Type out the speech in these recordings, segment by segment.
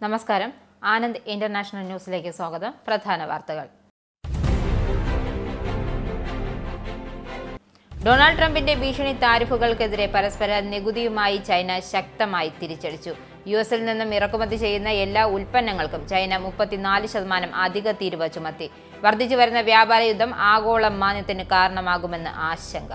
നമസ്കാരം. ആനന്ദ് ഇന്റർനാഷണൽ ന്യൂസിലേക്ക് സ്വാഗതം. പ്രധാന വാർത്തകൾ. ഡൊണാൾഡ് ട്രംപിന്റെ ഭീഷണി താരിഫുകൾക്കെതിരെ പരസ്പര നികുതിയുമായി ചൈന ശക്തമായി തിരിച്ചടിച്ചു. യുഎസിൽ നിന്നും ഇറക്കുമതി ചെയ്യുന്ന എല്ലാ ഉൽപ്പന്നങ്ങൾക്കും ചൈന 34% അധിക തീരുവ ചുമത്തി. വർദ്ധിച്ചു വരുന്ന വ്യാപാര യുദ്ധം ആഗോള മാന്ദ്യത്തിന് കാരണമാകുമെന്ന് ആശങ്ക.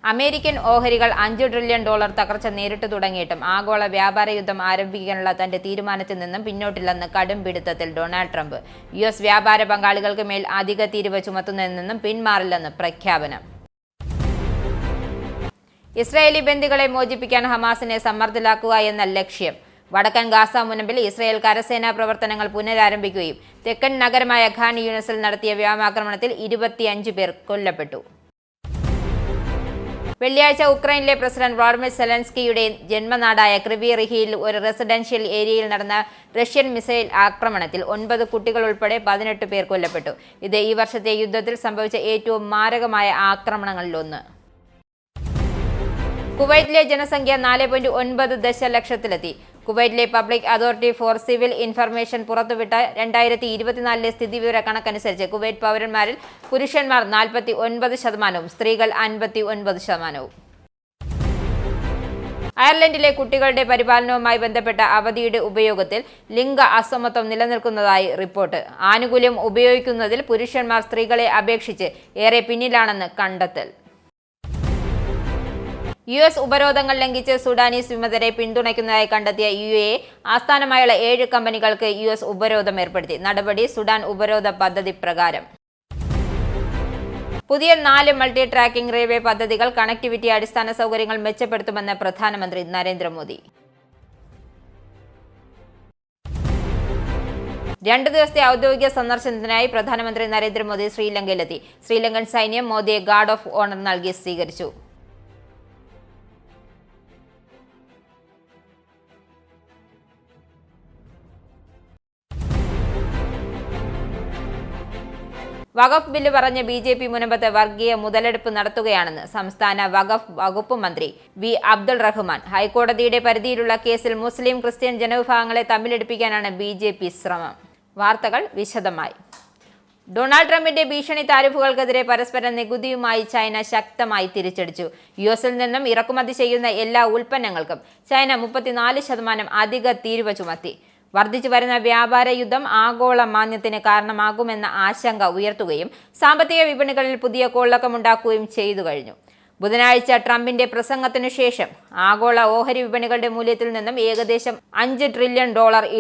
അമേരിക്കൻ ഓഹരികൾ $5 ട്രില്യൺ തകർച്ച നേരിട്ട് തുടങ്ങിയിട്ടും ആഗോള വ്യാപാര യുദ്ധം ആരംഭിക്കാനുള്ള തന്റെ തീരുമാനത്തിൽ നിന്നും പിന്നോട്ടില്ലെന്ന് കടും പിടുത്തത്തിൽ ഡൊണാൾഡ് ട്രംപ്. യുഎസ് വ്യാപാര പങ്കാളികൾക്ക് മേൽ അധിക തീരുവ ചുമത്തുന്നതിൽ നിന്നും പിന്മാറില്ലെന്ന് പ്രഖ്യാപനം. ഇസ്രായേലി ബന്ദികളെ മോചിപ്പിക്കാൻ ഹമാസിനെ സമ്മർദ്ദത്തിലാക്കുക എന്ന ലക്ഷ്യം. വടക്കൻ ഗാസ മുനമ്പിൽ ഇസ്രായേൽ കരസേനാ പ്രവർത്തനങ്ങൾ പുനരാരംഭിക്കുകയും തെക്കൻ നഗരമായ ഖാൻ യൂനിസിൽ നടത്തിയ വ്യോമാക്രമണത്തിൽ 25 പേർ കൊല്ലപ്പെട്ടു. വെള്ളിയാഴ്ച ഉക്രൈനിലെ പ്രസിഡന്റ് വ്ളാഡിമിർ സെലൻസ്കിയുടെ ജന്മനാടായ ക്രിവി റിഹിയിൽ ഒരു റെസിഡൻഷ്യൽ ഏരിയയിൽ നടന്ന റഷ്യൻ മിസൈൽ ആക്രമണത്തിൽ 9 കുട്ടികൾ ഉൾപ്പെടെ 18 പേർ കൊല്ലപ്പെട്ടു. ഇത് ഈ വർഷത്തെ യുദ്ധത്തിൽ സംഭവിച്ച ഏറ്റവും മാരകമായ ആക്രമണങ്ങളിലൊന്ന്. കുവൈറ്റിലെ ജനസംഖ്യ 4.9 ദശലക്ഷത്തിലെത്തി. കുവൈറ്റിലെ public authority four civil information പുറത്തുവിട്ട 2024 സ്ഥിതിവിവര കണക്കനുസരിച്ച് കുവൈറ്റ് പൗരന്മാരിൽ പുരുഷന്മാർ 49%, സ്ത്രീകൾ 59%. അയർലൻഡിലെ കുട്ടികളുടെ പരിപാലനവുമായി ബന്ധപ്പെട്ട അവധിയുടെ ഉപയോഗത്തിൽ ലിംഗ അസമത്വം നിലനിൽക്കുന്നതായി റിപ്പോർട്ട്. ആനുകൂല്യം ഉപയോഗിക്കുന്നതിൽ പുരുഷന്മാർ സ്ത്രീകളെ അപേക്ഷിച്ച് ഏറെ പിന്നിലാണെന്ന് കണ്ടെത്തൽ. യുഎസ് ഉപരോധങ്ങൾ ലംഘിച്ച് സുഡാനീസ് വിമതരെ പിന്തുണയ്ക്കുന്നതായി കണ്ടെത്തിയ UAE ആസ്ഥാനമായുള്ള 7 കമ്പനികൾക്ക് യുഎസ് ഉപരോധം ഏർപ്പെടുത്തി. നടപടി സുഡാൻ ഉപരോധ പദ്ധതി പ്രകാരം. പുതിയ 4 മൾട്ടി ട്രാക്കിംഗ് റെയിൽവേ പദ്ധതികൾ കണക്ടിവിറ്റി അടിസ്ഥാന സൗകര്യങ്ങൾ മെച്ചപ്പെടുത്തുമെന്ന് പ്രധാനമന്ത്രി നരേന്ദ്രമോദി. 2 ദിവസത്തെ ഔദ്യോഗിക സന്ദർശനത്തിനായി പ്രധാനമന്ത്രി നരേന്ദ്രമോദി ശ്രീലങ്കയിലെത്തി. ശ്രീലങ്കൻ സൈന്യം മോദിയെ ഗാർഡ് ഓഫ് ഓണർ നൽകി സ്വീകരിച്ചു. വഖഫ് ബില്ല് പറഞ്ഞ് BJP മുനമ്പത്ത് വർഗീയ മുതലെടുപ്പ് നടത്തുകയാണെന്ന് സംസ്ഥാന വഖഫ് വകുപ്പ് മന്ത്രി വി അബ്ദുൾ റഹ്മാൻ. ഹൈക്കോടതിയുടെ പരിധിയിലുള്ള കേസിൽ മുസ്ലിം ക്രിസ്ത്യൻ ജനവിഭാഗങ്ങളെ തമ്മിലടിപ്പിക്കാനാണ് BJP ശ്രമം. വാർത്തകൾ വിശദമായി. ഡൊണാൾഡ് ട്രംപിന്റെ ഭീഷണി താരിഫുകൾക്കെതിരെ പരസ്പര നികുതിയുമായി ചൈന ശക്തമായി തിരിച്ചടിച്ചു. യുഎസിൽ നിന്നും ഇറക്കുമതി ചെയ്യുന്ന എല്ലാ ഉൽപ്പന്നങ്ങൾക്കും ചൈന 34% അധിക തീരുവ ചുമത്തി. വർദ്ധിച്ചു വരുന്ന വ്യാപാര യുദ്ധം ആഗോള മാന്ദ്യത്തിന് കാരണമാകുമെന്ന ആശങ്ക ഉയർത്തുകയും സാമ്പത്തിക വിപണികളിൽ പുതിയ കൊള്ളക്കമുണ്ടാക്കുകയും ചെയ്തു കഴിഞ്ഞു. ബുധനാഴ്ച ട്രംപിന്റെ പ്രസംഗത്തിനു ശേഷം ആഗോള ഓഹരി വിപണികളുടെ മൂല്യത്തിൽ നിന്നും ഏകദേശം $5 ട്രില്യൺ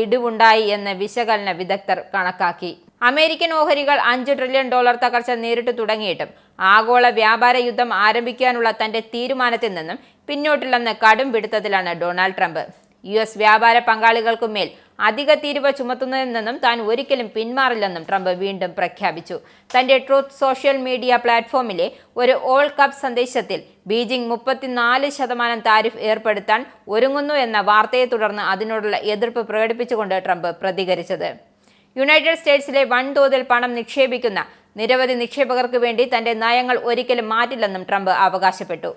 ഇടിവുണ്ടായി എന്ന് വിശകലന വിദഗ്ധർ കണക്കാക്കി. അമേരിക്കൻ ഓഹരികൾ $5 ട്രില്യൺ തകർച്ച നേരിട്ട് തുടങ്ങിയിട്ടും ആഗോള വ്യാപാര യുദ്ധം ആരംഭിക്കാനുള്ള തന്റെ തീരുമാനത്തിൽ നിന്നും പിന്നോട്ടില്ലെന്ന് കടും പിടുത്തത്തിലാണ് ഡൊണാൾഡ് ട്രംപ്. യുഎസ് വ്യാപാര പങ്കാളികൾക്കുമേൽ അധിക തീരുവ ചുമത്തുന്നതിൽ നിന്നും താൻ ഒരിക്കലും പിന്മാറില്ലെന്നും ട്രംപ് വീണ്ടും പ്രഖ്യാപിച്ചു. തന്റെ ട്രൂത്ത് സോഷ്യൽ മീഡിയ പ്ലാറ്റ്ഫോമിലെ ഒരു ഓൾ കപ്പ് സന്ദേശത്തിൽ ബീജിംഗ് 34% താരിഫ് ഏർപ്പെടുത്താൻ ഒരുങ്ങുന്നു എന്ന വാർത്തയെ തുടർന്ന് അതിനോടുള്ള എതിർപ്പ് പ്രകടിപ്പിച്ചുകൊണ്ട് ട്രംപ് പ്രതികരിച്ചത്. യുണൈറ്റഡ് സ്റ്റേറ്റ്സിലെ വൻതോതിൽ പണം നിക്ഷേപിക്കുന്ന നിരവധി നിക്ഷേപകർക്ക് വേണ്ടി തന്റെ നയങ്ങൾ ഒരിക്കലും മാറ്റില്ലെന്നും ട്രംപ് അവകാശപ്പെട്ടു.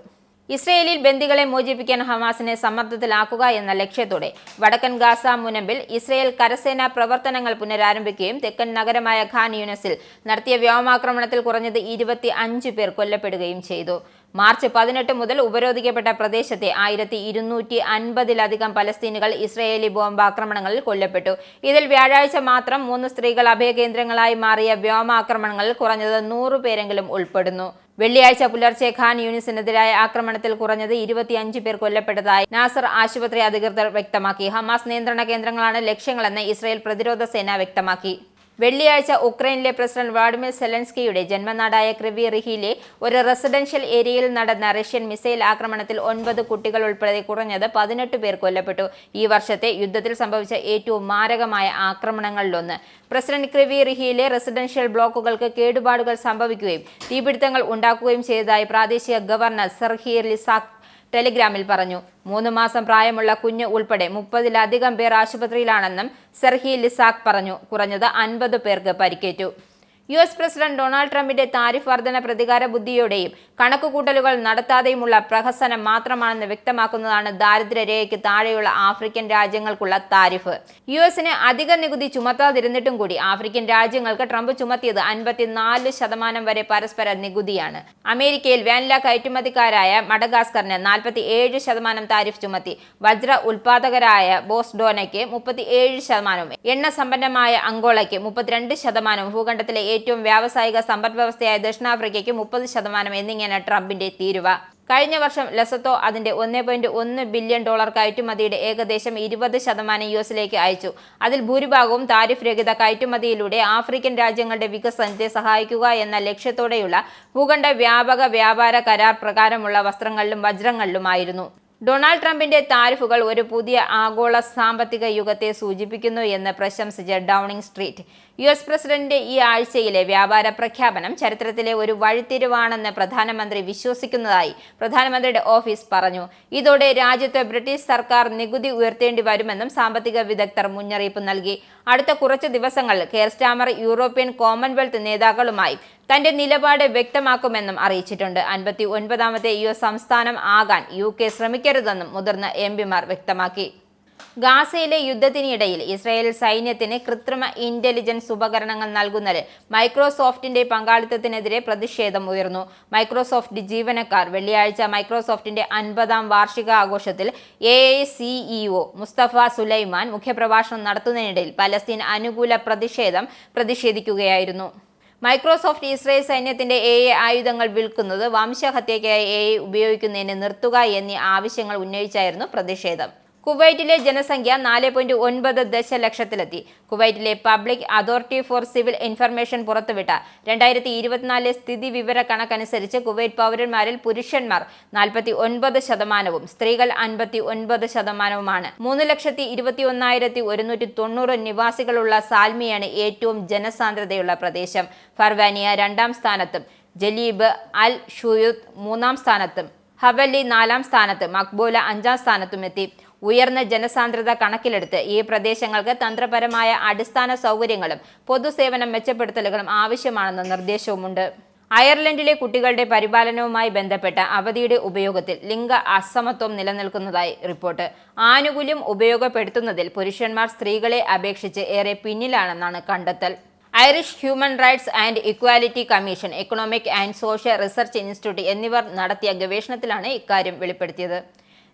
ഇസ്രയേലിൽ ബന്ദികളെ മോചിപ്പിക്കാൻ ഹമാസിനെ സമ്മർദ്ദത്തിലാക്കുക എന്ന ലക്ഷ്യത്തോടെ വടക്കൻ ഗാസ മുനമ്പിൽ ഇസ്രയേൽ കരസേനാ പ്രവർത്തനങ്ങൾ പുനരാരംഭിക്കുകയും തെക്കൻ നഗരമായ ഖാൻ യൂനിസിൽ നടത്തിയ വ്യോമാക്രമണത്തിൽ കുറഞ്ഞത് 25 പേർ കൊല്ലപ്പെടുകയും ചെയ്തു. മാർച്ച് 18 മുതൽ ഉപരോധിക്കപ്പെട്ട പ്രദേശത്തെ 1250-ലധികം പലസ്തീനുകൾ ഇസ്രയേലി ബോംബാക്രമണങ്ങളിൽ കൊല്ലപ്പെട്ടു. ഇതിൽ വ്യാഴാഴ്ച മാത്രം 3 സ്ത്രീകൾ അഭയകേന്ദ്രങ്ങളായി മാറിയ വ്യോമാക്രമണങ്ങളിൽ കുറഞ്ഞത് 100 പേരെങ്കിലും ഉൾപ്പെടുന്നു. വെള്ളിയാഴ്ച പുലർച്ചെ ഖാൻ യൂനിസിനെതിരായ ആക്രമണത്തിൽ കുറഞ്ഞത് 25 പേർ കൊല്ലപ്പെട്ടതായി നാസർ ആശുപത്രി അധികൃതർ വ്യക്തമാക്കി. ഹമാസ് നിയന്ത്രണ കേന്ദ്രങ്ങളാണ് ലക്ഷ്യങ്ങളെന്ന് ഇസ്രയേൽ പ്രതിരോധ സേന വ്യക്തമാക്കി. വെള്ളിയാഴ്ച ഉക്രൈനിലെ പ്രസിഡന്റ് വ്ളാഡിമിർ സെലൻസ്കിയുടെ ജന്മനാടായ ക്രിവി റിഹിയിലെ ഒരു റെസിഡൻഷ്യൽ ഏരിയയിൽ നടന്ന റഷ്യൻ മിസൈൽ ആക്രമണത്തിൽ 9 കുട്ടികൾ ഉൾപ്പെടെ കുറഞ്ഞത് 18 പേർ കൊല്ലപ്പെട്ടു. ഈ വർഷത്തെ യുദ്ധത്തിൽ സംഭവിച്ച ഏറ്റവും മാരകമായ ആക്രമണങ്ങളിലൊന്ന്. പ്രസിഡന്റ് ക്രിവി റിഹിയിലെ റെസിഡൻഷ്യൽ ബ്ലോക്കുകൾക്ക് കേടുപാടുകൾ സംഭവിക്കുകയും തീപിടുത്തങ്ങൾ ഉണ്ടാക്കുകയും ചെയ്തതായി പ്രാദേശിക ഗവർണർ സെർഹി ലിസാക് ടെലിഗ്രാമിൽ പറഞ്ഞു. 3 മാസം പ്രായമുള്ള കുഞ്ഞ് ഉൾപ്പെടെ 30-ലധികം പേർ ആശുപത്രിയിലാണെന്നും സെർഹി ലിസാക് പറഞ്ഞു. കുറഞ്ഞത് 50 പേർക്ക് പരിക്കേറ്റു. US പ്രസിഡന്റ് ഡൊണാൾഡ് ട്രംപിന്റെ താരിഫ് വർധന പ്രതികാര ബുദ്ധിയോടെയും കണക്കുകൂട്ടലുകൾ നടത്താതെയുമുള്ള പ്രഹസനം മാത്രമാണെന്ന് വ്യക്തമാക്കുന്നതാണ് ദാരിദ്ര്യരേഖയ്ക്ക് താഴെയുള്ള ആഫ്രിക്കൻ രാജ്യങ്ങൾക്കുള്ള താരിഫ്. യുഎസിന് അധിക നികുതി ചുമത്താതിരുന്നിട്ടും കൂടി ആഫ്രിക്കൻ രാജ്യങ്ങൾക്ക് ട്രംപ് ചുമത്തിയത് 54% വരെ പരസ്പര നികുതിയാണ്. അമേരിക്കയിൽ വാനില കയറ്റുമതിക്കാരായ മഡഗാസ്കറിന് 47% താരിഫ് ചുമത്തി. വജ്ര ഉൽപാദകരായ ബോസ്ഡോനയ്ക്ക് 37%, എണ്ണ സമ്പന്നമായ അങ്കോളയ്ക്ക് 32%, ഭൂഖണ്ഡത്തിലെ ഏറ്റവും വ്യാവസായിക സമ്പദ് വ്യവസ്ഥയായ ദക്ഷിണാഫ്രിക്കയ്ക്ക് 30% എന്നിങ്ങനെ ട്രംപിന്റെ തീരുവ. കഴിഞ്ഞ വർഷം ലെസത്തോ അതിന്റെ $1.1 ബില്യൺ കയറ്റുമതിയുടെ ഏകദേശം 20% യുഎസിലേക്ക് അയച്ചു. അതിൽ ഭൂരിഭാഗവും താരിഫ് രഹിത കയറ്റുമതിയിലൂടെ ആഫ്രിക്കൻ രാജ്യങ്ങളുടെ വികസനത്തെ സഹായിക്കുക എന്ന ലക്ഷ്യത്തോടെയുള്ള ഭൂഖണ്ഡ വ്യാപക വ്യാപാര കരാർ പ്രകാരമുള്ള വസ്ത്രങ്ങളിലും വജ്രങ്ങളിലുമായിരുന്നു. ഡൊണാൾഡ് ട്രംപിന്റെ താരിഫുകൾ ഒരു പുതിയ ആഗോള സാമ്പത്തിക യുഗത്തെ സൂചിപ്പിക്കുന്നു എന്ന് പ്രശംസിച്ച ഡൗണിംഗ് സ്ട്രീറ്റ്. US പ്രസിഡന്റിന്റെ ഈ ആഴ്ചയിലെ വ്യാപാര പ്രഖ്യാപനം ചരിത്രത്തിലെ ഒരു വഴിത്തിരിവാണെന്ന് പ്രധാനമന്ത്രി വിശ്വസിക്കുന്നതായി പ്രധാനമന്ത്രിയുടെ ഓഫീസ് പറഞ്ഞു. ഇതോടെ രാജ്യത്ത് ബ്രിട്ടീഷ് സർക്കാർ നികുതി ഉയർത്തേണ്ടി വരുമെന്നും സാമ്പത്തിക വിദഗ്ധർ മുന്നറിയിപ്പ് നൽകി. അടുത്ത കുറച്ച് ദിവസങ്ങളിൽ കെയർ സ്റ്റാമർ യൂറോപ്യൻ കോമൺവെൽത്ത് നേതാക്കളുമായി തന്റെ നിലപാട് വ്യക്തമാക്കുമെന്നും അറിയിച്ചിട്ടുണ്ട്. 59ാമത്തെ US സംസ്ഥാനം ആകാൻ UK ശ്രമിക്കരുതെന്നും മുതിർന്ന MPമാർ വ്യക്തമാക്കി. ഗാസയിലെ യുദ്ധത്തിനിടയിൽ ഇസ്രായേൽ സൈന്യത്തിന് കൃത്രിമ ഇന്റലിജൻസ് ഉപകരണങ്ങൾ നൽകുന്നതിൽ മൈക്രോസോഫ്റ്റിന്റെ പങ്കാളിത്തത്തിനെതിരെ പ്രതിഷേധം ഉയർന്നു. മൈക്രോസോഫ്റ്റ് ജീവനക്കാർ വെള്ളിയാഴ്ച മൈക്രോസോഫ്റ്റിന്റെ 50ാം വാർഷികാഘോഷത്തിൽ AI CEO മുസ്തഫ സുലൈമാൻ മുഖ്യപ്രഭാഷണം നടത്തുന്നതിനിടയിൽ പലസ്തീൻ അനുകൂല പ്രതിഷേധിക്കുകയായിരുന്നു. മൈക്രോസോഫ്റ്റ് ഇസ്രായേൽ സൈന്യത്തിന്റെ AI ആയുധങ്ങൾ വിൽക്കുന്നത് വംശഹത്യയ്ക്കായി AI ഉപയോഗിക്കുന്നതിന് നിർത്തുക എന്നീ ആവശ്യങ്ങൾ ഉന്നയിച്ചായിരുന്നു പ്രതിഷേധം. കുവൈറ്റിലെ ജനസംഖ്യ 4.9 ദശലക്ഷത്തിലെത്തി. കുവൈറ്റിലെ public authority four civil information പുറത്തുവിട്ട 2024 സ്ഥിതി വിവര കണക്കനുസരിച്ച് കുവൈറ്റ് പൗരന്മാരിൽ പുരുഷന്മാർ 49%, സ്ത്രീകൾ 59%. 3,21,190 നിവാസികളുള്ള സാൽമിയാണ് ഏറ്റവും ജനസാന്ദ്രതയുള്ള പ്രദേശം. ഫർവാനിയ 2ാം സ്ഥാനത്തും ജലീബ് അൽ ഷുയൂത്ത് 3ാം സ്ഥാനത്തും ഹവല്ലി 4ാം സ്ഥാനത്ത് മക്ബൂല 5ാം സ്ഥാനത്തും എത്തി. ഉയർന്ന ജനസാന്ദ്രത കണക്കിലെടുത്ത് ഈ പ്രദേശങ്ങൾക്ക് തന്ത്രപരമായ അടിസ്ഥാന സൗകര്യങ്ങളും പൊതുസേവന മെച്ചപ്പെടുത്തലുകളും ആവശ്യമാണെന്ന നിർദ്ദേശവുമുണ്ട്. അയർലൻഡിലെ കുട്ടികളുടെ പരിപാലനവുമായി ബന്ധപ്പെട്ട അവധിയുടെ ഉപയോഗത്തിൽ ലിംഗ അസമത്വം നിലനിൽക്കുന്നതായി റിപ്പോർട്ട്. ആനുകൂല്യം ഉപയോഗപ്പെടുത്തുന്നതിൽ പുരുഷന്മാർ സ്ത്രീകളെ അപേക്ഷിച്ച് ഏറെ പിന്നിലാണെന്നാണ് കണ്ടെത്തൽ. Irish human rights and equality commission, economic and social research institute എന്നിവർ നടത്തിയ ഗവേഷണത്തിലാണ് ഇക്കാര്യം വെളിപ്പെടുത്തിയത്.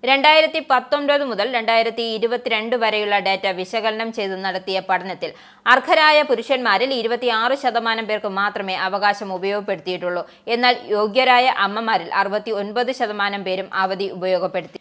2019 മുതൽ 2022 വരെയുള്ള ഡാറ്റ വിശകലനം ചെയ്ത് നടത്തിയ പഠനത്തിൽ അർഹരായ പുരുഷന്മാരിൽ 26% പേർക്ക് മാത്രമേ അവകാശം ഉപയോഗപ്പെടുത്തിയിട്ടുള്ളൂ. എന്നാൽ യോഗ്യരായ അമ്മമാരിൽ 69% പേരും അവധി ഉപയോഗപ്പെടുത്തി.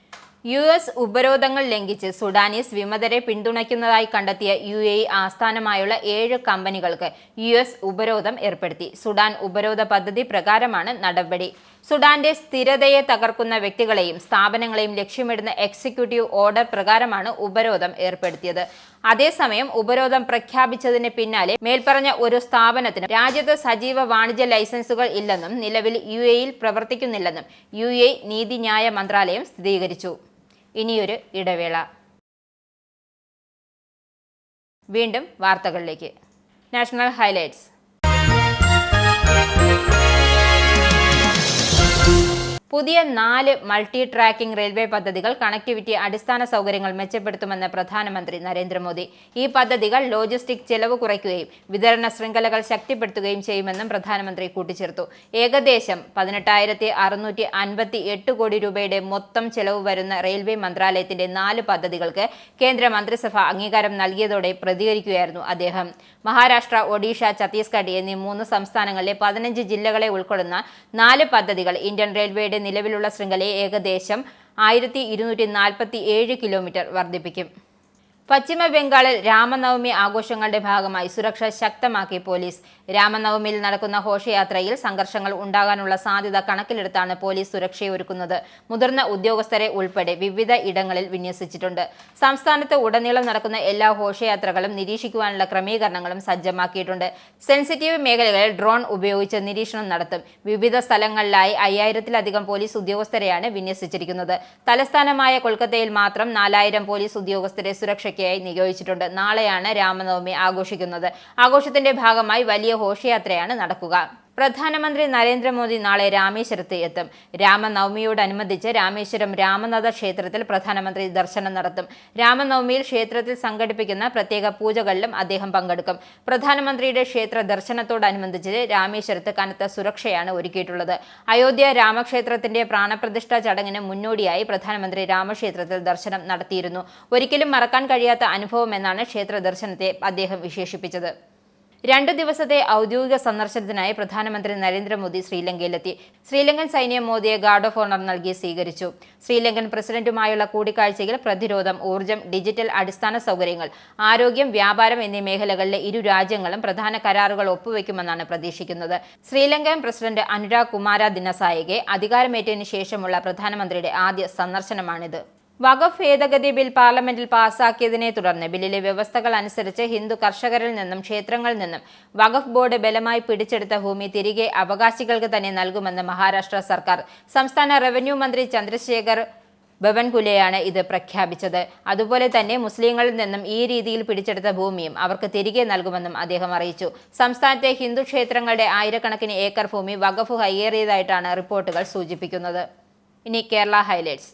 US ഉപരോധങ്ങൾ ലംഘിച്ച് സുഡാനീസ് വിമതരെ പിന്തുണയ്ക്കുന്നതായി കണ്ടെത്തിയ UAE ആസ്ഥാനമായുള്ള 7 കമ്പനികൾക്ക് US ഉപരോധം ഏർപ്പെടുത്തി. സുഡാൻ ഉപരോധ പദ്ധതി പ്രകാരമാണ് നടപടി. സുഡാന്റെ സ്ഥിരതയെ തകർക്കുന്ന വ്യക്തികളെയും സ്ഥാപനങ്ങളെയും ലക്ഷ്യമിടുന്ന എക്സിക്യൂട്ടീവ് ഓർഡർ പ്രകാരമാണ് ഉപരോധം ഏർപ്പെടുത്തിയത്. അതേസമയം ഉപരോധം പ്രഖ്യാപിച്ചതിന് പിന്നാലെ മേൽപ്പറഞ്ഞ ഒരു സ്ഥാപനത്തിന് രാജ്യത്ത് സജീവ വാണിജ്യ ലൈസൻസുകൾ ഇല്ലെന്നും നിലവിൽ UAEയിൽ പ്രവർത്തിക്കുന്നില്ലെന്നും UAE നീതിന്യായ മന്ത്രാലയം സ്ഥിരീകരിച്ചു. ഇനിയൊരു ഇടവേള. വീണ്ടും വാർത്തകളിലേക്ക്. National highlights. പുതിയ 4 മൾട്ടി ട്രാക്കിംഗ് റെയിൽവേ പദ്ധതികൾ കണക്ടിവിറ്റി അടിസ്ഥാന സൗകര്യങ്ങൾ മെച്ചപ്പെടുത്തുമെന്ന് പ്രധാനമന്ത്രി നരേന്ദ്രമോദി. ഈ പദ്ധതികൾ ലോജിസ്റ്റിക് ചെലവ് കുറയ്ക്കുകയും വിതരണ ശൃംഖലകൾ ശക്തിപ്പെടുത്തുകയും ചെയ്യുമെന്നും പ്രധാനമന്ത്രി കൂട്ടിച്ചേർത്തു. ഏകദേശം 18,658 കോടി രൂപയുടെ മൊത്തം ചെലവ് വരുന്ന റെയിൽവേ മന്ത്രാലയത്തിന്റെ 4 പദ്ധതികൾക്ക് കേന്ദ്ര മന്ത്രിസഭ അംഗീകാരം നൽകിയതോടെ പ്രതികരിക്കുകയായിരുന്നു അദ്ദേഹം. മഹാരാഷ്ട്ര, ഒഡീഷ, ഛത്തീസ്ഗഡ് എന്നീ 3 സംസ്ഥാനങ്ങളിലെ 15 ജില്ലകളെ ഉൾക്കൊള്ളുന്ന 4 പദ്ധതികൾ ഇന്ത്യൻ റെയിൽവേയുടെ നിലവിലുള്ള ശൃംഖലയെ ഏകദേശം 1247 കിലോമീറ്റർ വർദ്ധിപ്പിക്കും. പശ്ചിമ ബംഗാളിൽ രാമനവമി ആഘോഷങ്ങളുടെ ഭാഗമായി സുരക്ഷ ശക്തമാക്കി പോലീസ്. രാമനവമിയിൽ നടക്കുന്ന ഘോഷയാത്രയിൽ സംഘർഷങ്ങൾ ഉണ്ടാകാനുള്ള സാധ്യത കണക്കിലെടുത്താണ് പോലീസ് സുരക്ഷയൊരുക്കുന്നത്. മുതിർന്ന ഉദ്യോഗസ്ഥരെ ഉൾപ്പെടെ വിവിധ ഇടങ്ങളിൽ വിന്യസിച്ചിട്ടുണ്ട്. സംസ്ഥാനത്ത് ഉടനീളം നടക്കുന്ന എല്ലാ ഘോഷയാത്രകളും നിരീക്ഷിക്കുവാനുള്ള ക്രമീകരണങ്ങളും സജ്ജമാക്കിയിട്ടുണ്ട്. സെൻസിറ്റീവ് മേഖലകളിൽ ഡ്രോൺ ഉപയോഗിച്ച് നിരീക്ഷണം നടത്തും. വിവിധ സ്ഥലങ്ങളിലായി 5000-ലധികം പോലീസ് ഉദ്യോഗസ്ഥരെയാണ് വിന്യസിച്ചിരിക്കുന്നത്. തലസ്ഥാനമായ കൊൽക്കത്തയിൽ മാത്രം 4000 പോലീസ് ഉദ്യോഗസ്ഥരെ സുരക്ഷയ്ക്ക് ശുശ്രൂഷയ്ക്കായി നിയോഗിച്ചിട്ടുണ്ട്. നാളെയാണ് രാമനവമി ആഘോഷിക്കുന്നത്. ആഘോഷത്തിന്റെ ഭാഗമായി വലിയ ഘോഷയാത്രയാണ് നടക്കുക. പ്രധാനമന്ത്രി നരേന്ദ്രമോദി നാളെ രാമേശ്വരത്ത് എത്തും. രാമനവമിയോടനുബന്ധിച്ച് രാമേശ്വരം രാമനാഥ ക്ഷേത്രത്തിൽ പ്രധാനമന്ത്രി ദർശനം നടത്തും. രാമനവമിയിൽ ക്ഷേത്രത്തിൽ സംഘടിപ്പിക്കുന്ന പ്രത്യേക പൂജകളിലും അദ്ദേഹം പങ്കെടുക്കും. പ്രധാനമന്ത്രിയുടെ ക്ഷേത്ര ദർശനത്തോടനുബന്ധിച്ച് രാമേശ്വരത്ത് കനത്ത സുരക്ഷയാണ് ഒരുക്കിയിട്ടുള്ളത്. അയോധ്യ രാമക്ഷേത്രത്തിന്റെ പ്രാണപ്രതിഷ്ഠാ ചടങ്ങിന് മുന്നോടിയായി പ്രധാനമന്ത്രി രാമക്ഷേത്രത്തിൽ ദർശനം നടത്തിയിരുന്നു. ഒരിക്കലും മറക്കാൻ കഴിയാത്ത അനുഭവമെന്നാണ് ക്ഷേത്ര ദർശനത്തെ അദ്ദേഹം വിശേഷിപ്പിച്ചത്. 2 ദിവസത്തെ ഔദ്യോഗിക സന്ദർശനത്തിനായി പ്രധാനമന്ത്രി നരേന്ദ്രമോദി ശ്രീലങ്കയിലെത്തി. ശ്രീലങ്കൻ സൈന്യം മോദിയെ ഗാർഡ് ഓഫ് ഓണർ നൽകി സ്വീകരിച്ചു. ശ്രീലങ്കൻ പ്രസിഡന്റുമായുള്ള കൂടിക്കാഴ്ചയിൽ പ്രതിരോധം, ഊർജ്ജം, ഡിജിറ്റൽ അടിസ്ഥാന സൗകര്യങ്ങൾ, ആരോഗ്യം, വ്യാപാരം എന്നീ മേഖലകളിലെ ഇരു രാജ്യങ്ങളും പ്രധാന കരാറുകൾ ഒപ്പുവെക്കുമെന്നാണ് പ്രതീക്ഷിക്കുന്നത്. ശ്രീലങ്കൻ പ്രസിഡന്റ് അനുരാഗ് കുമാര ദിനസായകെ അധികാരമേറ്റതിനു ശേഷമുള്ള പ്രധാനമന്ത്രിയുടെ ആദ്യ സന്ദർശനമാണിത്. വഖഫ് ഭേദഗതി ബിൽ പാർലമെന്റിൽ പാസാക്കിയതിനെ തുടർന്ന് ബില്ലിലെ വ്യവസ്ഥകൾ അനുസരിച്ച് ഹിന്ദു കർഷകരിൽ നിന്നും ക്ഷേത്രങ്ങളിൽ നിന്നും വഖഫ് ബോർഡ് ബലമായി പിടിച്ചെടുത്ത ഭൂമി തിരികെ അവകാശികൾക്ക് തന്നെ നൽകുമെന്ന് മഹാരാഷ്ട്ര സർക്കാർ. സംസ്ഥാന റവന്യൂ മന്ത്രി ചന്ദ്രശേഖർ ബവൻകുലെയാണ് ഇത് പ്രഖ്യാപിച്ചത്. അതുപോലെ തന്നെ മുസ്ലിങ്ങളിൽ നിന്നും ഈ രീതിയിൽ പിടിച്ചെടുത്ത ഭൂമിയും അവർക്ക് തിരികെ നൽകുമെന്നും അദ്ദേഹം അറിയിച്ചു. സംസ്ഥാനത്തെ ഹിന്ദു ക്ഷേത്രങ്ങളുടെ ആയിരക്കണക്കിന് ഏക്കർ ഭൂമി വഖഫ് കയ്യേറിയതായിട്ടാണ് റിപ്പോർട്ടുകൾ സൂചിപ്പിക്കുന്നത്. ഇനി കേരള ഹൈലൈറ്റ്സ്.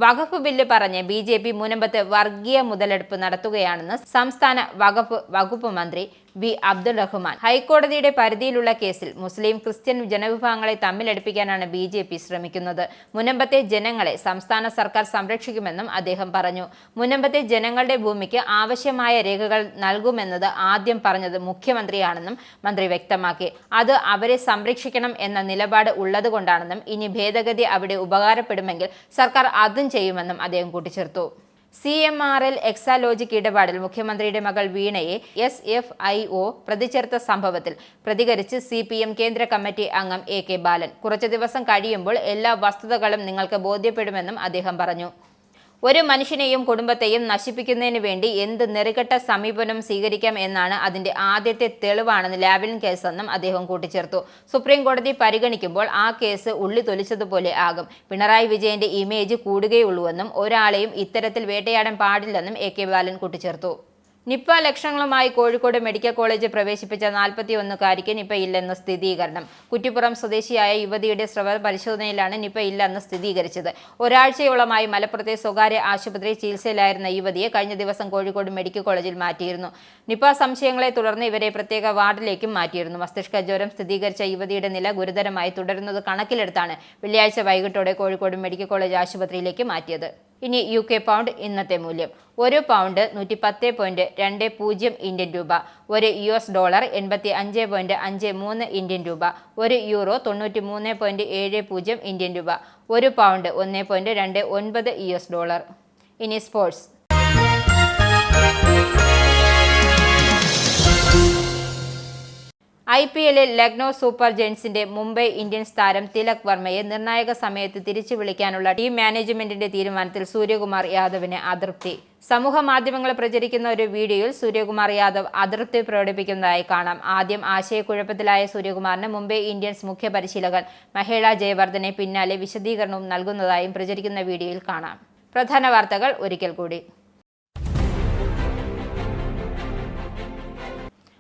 വഖഫ് ബില്ല് പറഞ്ഞ് BJP മുനമ്പത്ത് വർഗീയ മുതലെടുപ്പ് നടത്തുകയാണെന്ന് സംസ്ഥാന വഖഫ് വകുപ്പ് മന്ത്രി വി അബ്ദുൾ റഹ്മാൻ. ഹൈക്കോടതിയുടെ പരിധിയിലുള്ള കേസിൽ മുസ്ലിം ക്രിസ്ത്യൻ ജനവിഭാഗങ്ങളെ തമ്മിലടിപ്പിക്കാനാണ് BJP ശ്രമിക്കുന്നത്. മുനമ്പത്തെ ജനങ്ങളെ സംസ്ഥാന സർക്കാർ സംരക്ഷിക്കുമെന്നും അദ്ദേഹം പറഞ്ഞു. മുനമ്പത്തെ ജനങ്ങളുടെ ഭൂമിക്ക് ആവശ്യമായ രേഖകൾ നൽകുമെന്നത് ആദ്യം പറഞ്ഞത് മുഖ്യമന്ത്രിയാണെന്നും മന്ത്രി വ്യക്തമാക്കി. അത് അവരെ സംരക്ഷിക്കണം എന്ന നിലപാട് ഉള്ളതുകൊണ്ടാണെന്നും ഇനി ഭേദഗതി അവിടെ ഉപകാരപ്പെടുമെങ്കിൽ സർക്കാർ അതും ചെയ്യുമെന്നും അദ്ദേഹം കൂട്ടിച്ചേർത്തു. CMRL എക്സാലോജിക് ഇടപാടിൽ മുഖ്യമന്ത്രിയുടെ മകൾ വീണയെ SFIO പ്രതിചേർത്ത സംഭവത്തിൽ പ്രതികരിച്ച് CPM കേന്ദ്ര കമ്മിറ്റി അംഗം AK ബാലൻ. കുറച്ചു ദിവസം കഴിയുമ്പോൾ എല്ലാ വസ്തുതകളും നിങ്ങൾക്ക് ബോധ്യപ്പെടുമെന്നും അദ്ദേഹം പറഞ്ഞു. ഒരു മനുഷ്യനെയും കുടുംബത്തെയും നശിപ്പിക്കുന്നതിന് വേണ്ടി എന്ത് നെറുകെട്ട സമീപനം സ്വീകരിക്കാം എന്നാണ് അതിന്റെ ആദ്യത്തെ തെളിവാണെന്ന് ലാവ്ലിൻ കേസെന്നും അദ്ദേഹം കൂട്ടിച്ചേർത്തു. സുപ്രീം കോടതി പരിഗണിക്കുമ്പോൾ ആ കേസ് ഉള്ളി തൊലിച്ചതുപോലെ ആകും. പിണറായി വിജയന്റെ ഇമേജ് കൂടുകയുള്ളൂവെന്നും ഒരാളെയും ഇത്തരത്തിൽ വേട്ടയാടാൻ പാടില്ലെന്നും AK ബാലൻ കൂട്ടിച്ചേർത്തു. നിപ്പ ലക്ഷണങ്ങളുമായി കോഴിക്കോട് മെഡിക്കൽ കോളേജ് പ്രവേശിപ്പിച്ച 41കാരിക്ക് നിപ്പ ഇല്ലെന്ന് സ്ഥിരീകരണം. കുറ്റിപ്പുറം സ്വദേശിയായ യുവതിയുടെ സ്രവ പരിശോധനയിലാണ് നിപ്പ ഇല്ലെന്ന് സ്ഥിരീകരിച്ചത്. ഒരാഴ്ചയോളമായി മലപ്പുറത്തെ സ്വകാര്യ ആശുപത്രിയിൽ ചികിത്സയിലായിരുന്ന യുവതിയെ കഴിഞ്ഞ ദിവസം കോഴിക്കോട് മെഡിക്കൽ കോളേജിൽ മാറ്റിയിരുന്നു. നിപ്പ സംശയങ്ങളെ തുടർന്ന് ഇവരെ പ്രത്യേക വാർഡിലേക്കും മാറ്റിയിരുന്നു. മസ്തിഷ്ക ജ്വരം സ്ഥിരീകരിച്ച യുവതിയുടെ നില ഗുരുതരമായി തുടരുന്നത് കണക്കിലെടുത്താണ് വെള്ളിയാഴ്ച വൈകിട്ടോടെ കോഴിക്കോട് മെഡിക്കൽ കോളേജ് ആശുപത്രിയിലേക്ക് മാറ്റിയത്. ഇനി UK പൗണ്ട് ഇന്നത്തെ മൂല്യം. ഒരു പൗണ്ട് 110.20 ഇന്ത്യൻ രൂപ, ഒരു US ഡോളർ 85.53 ഇന്ത്യൻ രൂപ, ഒരു യൂറോ 93.70 ഇന്ത്യൻ രൂപ, ഒരു പൗണ്ട് 1.29 US ഡോളർ. ഇനി സ്പോർട്സ്. IPLൽ ലക്നൗ സൂപ്പർ ജയൻസിന്റെ മുംബൈ ഇന്ത്യൻസ് താരം തിലക് വർമ്മയെ നിർണായക സമയത്ത് തിരിച്ചു വിളിക്കാനുള്ള ടീം മാനേജ്മെന്റിന്റെ തീരുമാനത്തിൽ സൂര്യകുമാർ യാദവിന് അതൃപ്തി. സമൂഹ മാധ്യമങ്ങളിൽ പ്രചരിക്കുന്ന ഒരു വീഡിയോയിൽ സൂര്യകുമാർ യാദവ് അതൃപ്തി പ്രകടിപ്പിക്കുന്നതായി കാണാം. ആദ്യം ആശയക്കുഴപ്പത്തിലായ സൂര്യകുമാറിന് മുംബൈ ഇന്ത്യൻസ് മുഖ്യ പരിശീലകൻ മഹേള ജയവർദ്ധനെ പിന്നാലെ വിശദീകരണവും നൽകുന്നതായും പ്രചരിക്കുന്ന വീഡിയോയിൽ കാണാം. പ്രധാന വാർത്തകൾ ഒരിക്കൽ കൂടി.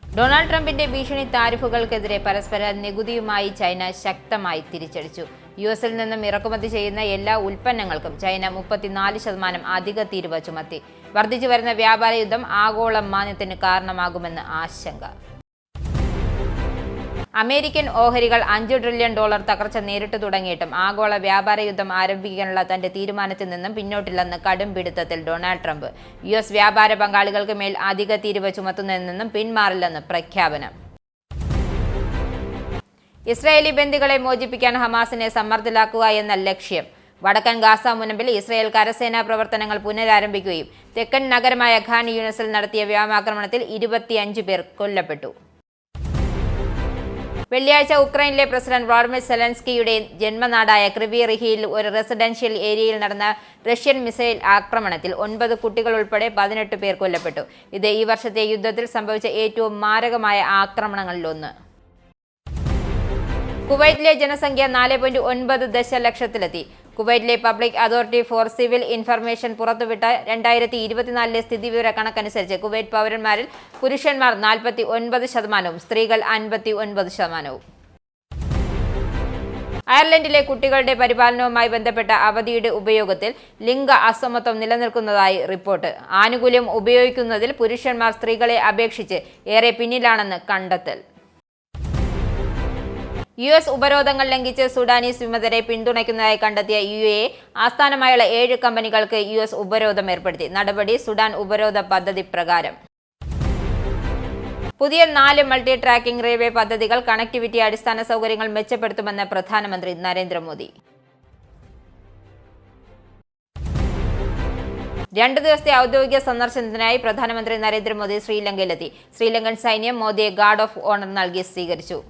ഡൊണാൾഡ് ട്രംപിന്റെ ഭീഷണി താരിഫുകൾക്കെതിരെ പരസ്പര നികുതിയുമായി ചൈന ശക്തമായി തിരിച്ചടിച്ചു. US-ൽ നിന്നും ഇറക്കുമതി ചെയ്യുന്ന എല്ലാ ഉൽപ്പന്നങ്ങൾക്കും ചൈന 34% അധിക തീരുവ ചുമത്തി. വർദ്ധിച്ചു വരുന്ന വ്യാപാര യുദ്ധം ആഗോള മാന്ദ്യത്തിന് കാരണമാകുമെന്ന് ആശങ്ക. അമേരിക്കൻ ഓഹരികൾ $5 ട്രില്യൺ തകർച്ച നേരിട്ട് തുടങ്ങിയിട്ടും ആഗോള വ്യാപാര യുദ്ധം ആരംഭിക്കാനുള്ള തന്റെ തീരുമാനത്തിൽ നിന്നും പിന്നോട്ടില്ലെന്ന് കടും പിടുത്തത്തിൽ ഡൊണാൾഡ് ട്രംപ്. US വ്യാപാര പങ്കാളികൾക്ക് മേൽ അധിക തീരുവ ചുമത്തുന്നതിൽ നിന്നും പിന്മാറില്ലെന്ന് പ്രഖ്യാപനം. ഇസ്രായേലി ബന്ദികളെ മോചിപ്പിക്കാൻ ഹമാസിനെ സമ്മർദ്ദത്തിലാക്കുക എന്ന ലക്ഷ്യം. വടക്കൻ ഗാസ മുനമ്പിൽ ഇസ്രായേൽ കരസേനാ പ്രവർത്തനങ്ങൾ പുനരാരംഭിക്കുകയും തെക്കൻ നഗരമായ ഖാൻ യൂനിസിൽ നടത്തിയ വ്യോമാക്രമണത്തിൽ 25 പേർ കൊല്ലപ്പെട്ടു. വെള്ളിയാഴ്ച ഉക്രൈനിലെ പ്രസിഡന്റ് വ്ളാഡിമിർ സെലൻസ്കിയുടെ ജന്മനാടായ ക്രിവി റിഹിയിൽ ഒരു റെസിഡൻഷ്യൽ ഏരിയയിൽ നടന്ന റഷ്യൻ മിസൈൽ ആക്രമണത്തിൽ 9 കുട്ടികൾ ഉൾപ്പെടെ 18 പേർ കൊല്ലപ്പെട്ടു. ഇത് ഈ വർഷത്തെ യുദ്ധത്തിൽ സംഭവിച്ച ഏറ്റവും മാരകമായ ആക്രമണങ്ങളിലൊന്ന്. കുവൈറ്റിലെ ജനസംഖ്യ 4.9 ദശലക്ഷത്തിലെത്തി. കുവൈറ്റിലെ public authority four civil information പുറത്തുവിട്ട 2024 സ്ഥിതിവിവര കണക്കനുസരിച്ച് കുവൈറ്റ് പൗരന്മാരിൽ പുരുഷന്മാർ 49%, സ്ത്രീകൾ 59%. അയർലൻഡിലെ കുട്ടികളുടെ പരിപാലനവുമായി ബന്ധപ്പെട്ട അവധിയുടെ ഉപയോഗത്തിൽ ലിംഗ അസമത്വം നിലനിൽക്കുന്നതായി റിപ്പോർട്ട്. ആനുകൂല്യം ഉപയോഗിക്കുന്നതിൽ പുരുഷന്മാർ സ്ത്രീകളെ അപേക്ഷിച്ച് ഏറെ പിന്നിലാണെന്ന് കണ്ടെത്തൽ. US ഉപരോധങ്ങൾ ലംഘിച്ച് സുഡാനീസ് വിമതരെ പിന്തുണയ്ക്കുന്നതായി കണ്ടെത്തിയ UAE ആസ്ഥാനമായുള്ള 7 കമ്പനികൾക്ക് US ഉപരോധം ഏർപ്പെടുത്തി. നടപടി സുഡാൻ ഉപരോധ പദ്ധതി പ്രകാരം. പുതിയ 4 മൾട്ടി ട്രാക്കിംഗ് റെയിൽവേ പദ്ധതികൾ കണക്ടിവിറ്റി അടിസ്ഥാന സൗകര്യങ്ങൾ മെച്ചപ്പെടുത്തുമെന്ന് പ്രധാനമന്ത്രി നരേന്ദ്രമോദി. 2 ദിവസത്തെ ഔദ്യോഗിക സന്ദർശനത്തിനായി പ്രധാനമന്ത്രി നരേന്ദ്രമോദി ശ്രീലങ്കയിലെത്തി. ശ്രീലങ്കൻ സൈന്യം മോദിയെ ഗാർഡ് ഓഫ് ഓണർ നൽകി സ്വീകരിച്ചു.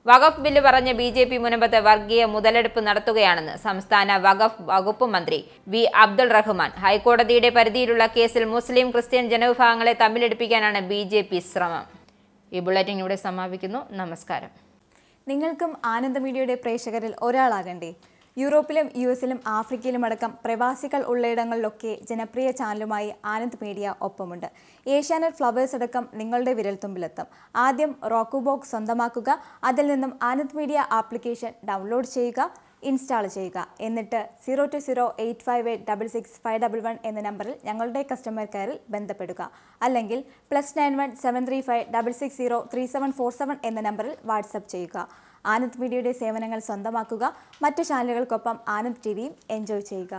വഖഫ് ബില്ല് പറഞ്ഞ BJP മുനമ്പത്ത് വർഗീയ മുതലെടുപ്പ് നടത്തുകയാണെന്ന് സംസ്ഥാന വഖഫ് വകുപ്പ് മന്ത്രി വി അബ്ദുൾ റഹ്മാൻ. ഹൈക്കോടതിയുടെ പരിധിയിലുള്ള കേസിൽ മുസ്ലിം ക്രിസ്ത്യൻ ജനവിഭാഗങ്ങളെ തമ്മിലടിപ്പിക്കാനാണ് BJP ശ്രമം. ഈ ബുള്ളറ്റിൻ ഇവിടെ സമാപിക്കുന്നു. നമസ്കാരം. നിങ്ങൾക്കും ആനന്ദ മീഡിയയുടെ പ്രേക്ഷകരിൽ ഒരാളാകണ്ടേ? യൂറോപ്പിലും US-ലും ആഫ്രിക്കയിലുമടക്കം പ്രവാസികൾ ഉള്ളയിടങ്ങളിലൊക്കെ ജനപ്രിയ ചാനലുമായി ആനന്ദ് മീഡിയ ഒപ്പമുണ്ട്. ഏഷ്യാനെറ്റ് ഫ്ലവേഴ്സ് അടക്കം നിങ്ങളുടെ വിരൽത്തുമ്പിലെത്തും. ആദ്യം റോക്കു ബോക്സ് സ്വന്തമാക്കുക. അതിൽ നിന്നും ആനന്ദ് മീഡിയ ആപ്ലിക്കേഷൻ ഡൗൺലോഡ് ചെയ്യുക, ഇൻസ്റ്റാൾ ചെയ്യുക. എന്നിട്ട് 02085866511 എന്ന നമ്പറിൽ ഞങ്ങളുടെ കസ്റ്റമർ കെയറിൽ ബന്ധപ്പെടുക. അല്ലെങ്കിൽ +91 735 660 3747 എന്ന നമ്പറിൽ വാട്സപ്പ് ചെയ്യുക. ആനന്ദ് മീഡിയയുടെ സേവനങ്ങൾ സ്വന്തമാക്കുക. മറ്റു ചാനലുകൾക്കൊപ്പം ആനന്ദ് TVയും എൻജോയ് ചെയ്യുക.